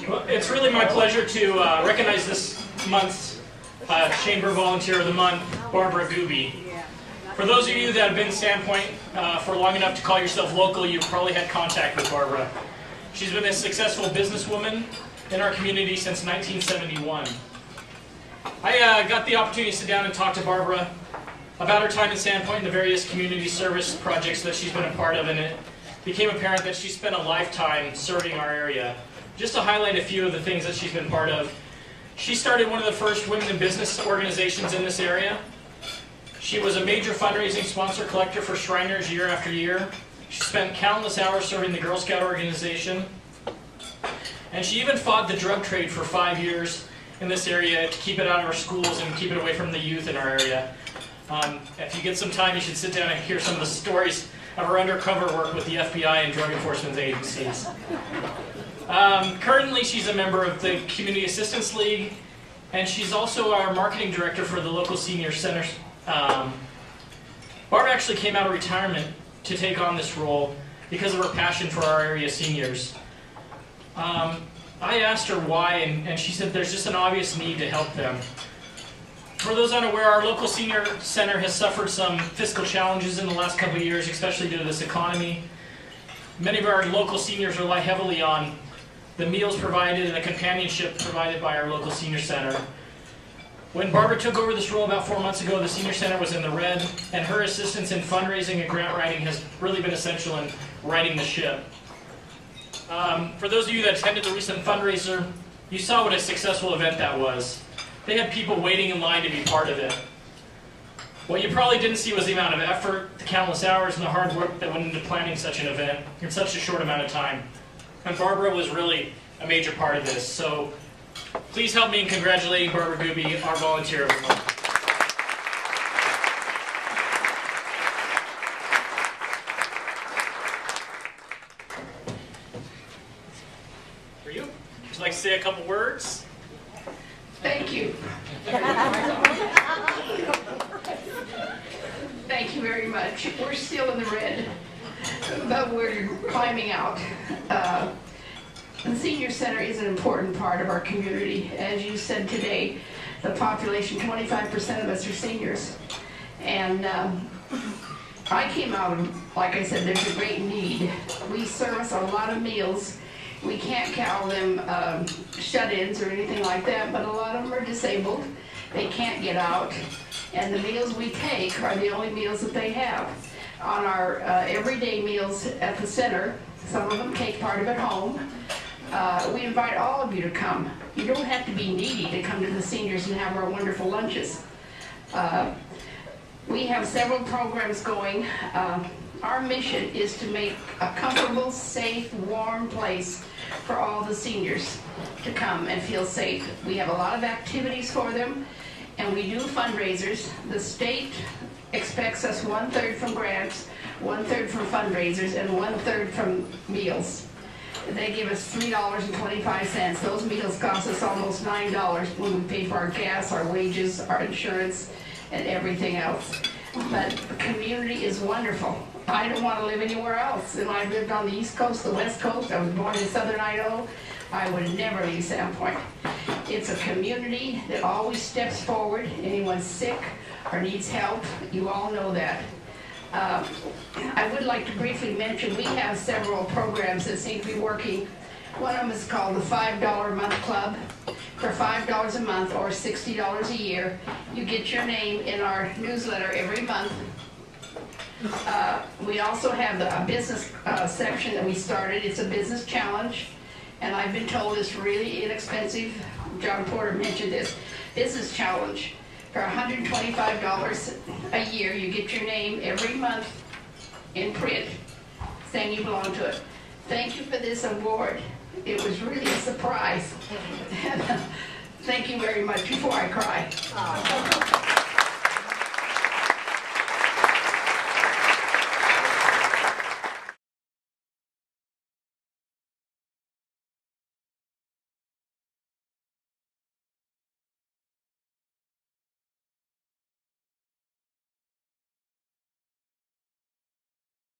Well, it's really my pleasure to recognize this month's Chamber Volunteer of the Month, Barbara Gooby. For those of you that have been Sandpoint for long enough to call yourself local, you've probably had contact with Barbara. She's been a successful businesswoman in our community since 1971. I got the opportunity to sit down and talk to Barbara about her time in Sandpoint and the various community service projects that she's been a part of, and it became apparent that she spent a lifetime serving our area. Just to highlight a few of the things that she's been part of, she started one of the first women in business organizations in this area. She was a major fundraising sponsor collector for Shriners year after year. She spent countless hours serving the Girl Scout organization. And she even fought the drug trade for 5 years in this area to keep it out of our schools and keep it away from the youth in our area. If you get some time, you should sit down and hear some of the stories of her undercover work with the FBI and drug enforcement agencies. Currently, she's a member of the Community Assistance League, and she's also our marketing director for the local senior center. Barb actually came out of retirement to take on this role because of her passion for our area seniors. I asked her why, and she said there's just an obvious need to help them. For those unaware, our local senior center has suffered some fiscal challenges in the last couple of years, especially due to this economy. Many of our local seniors rely heavily on the meals provided and the companionship provided by our local senior center. When Barbara took over this role about 4 months ago, the senior center was in the red, and her assistance in fundraising and grant writing has really been essential in righting the ship. For those of you that attended the recent fundraiser, you saw what a successful event that was. They had people waiting in line to be part of it. What you probably didn't see was the amount of effort, the countless hours, and the hard work that went into planning such an event in such a short amount of time. And Barbara was really a major part of this. So please help me in congratulating Barbara Gooby, our volunteer of the month. For you, would you like to say a couple words? Thank you. Thank you very much. We're still in the red, but we're climbing out. The senior center is an important part of our community. As you said today, the population, 25% of us are seniors. And I came out, and like I said, there's a great need. We service a lot of meals. We can't call them shut-ins or anything like that, but a lot of them are disabled. They can't get out, and the meals we take are the only meals that they have. On our everyday meals at the center, some of them take part of it home. We invite all of you to come. You don't have to be needy to come to the seniors and have our wonderful lunches. We have several programs going. Our mission is to make a comfortable, safe, warm place for all the seniors to come and feel safe. We have a lot of activities for them, and we do fundraisers. The state expects us 1/3 from grants, 1/3 from fundraisers, and 1/3 from meals. They give us $3.25. Those meals cost us almost $9 when we pay for our gas, our wages, our insurance, and everything else. But the community is wonderful. I don't want to live anywhere else. And I lived on the East Coast, the West Coast. I was born in Southern Idaho. I would never leave Sandpoint. It's a community that always steps forward. Anyone sick or needs help, you all know that. I would like to briefly mention we have several programs that seem to be working. One of them is called the $5 a month club. For $5 a month or $60 a year, you get your name in our newsletter every month. We also have a business section that we started. It's a business challenge, and I've been told it's really inexpensive. John Porter mentioned this. Business challenge. For $125 a year, you get your name every month in print saying you belong to it. Thank you for this award. It was really a surprise. Thank you very much before I cry.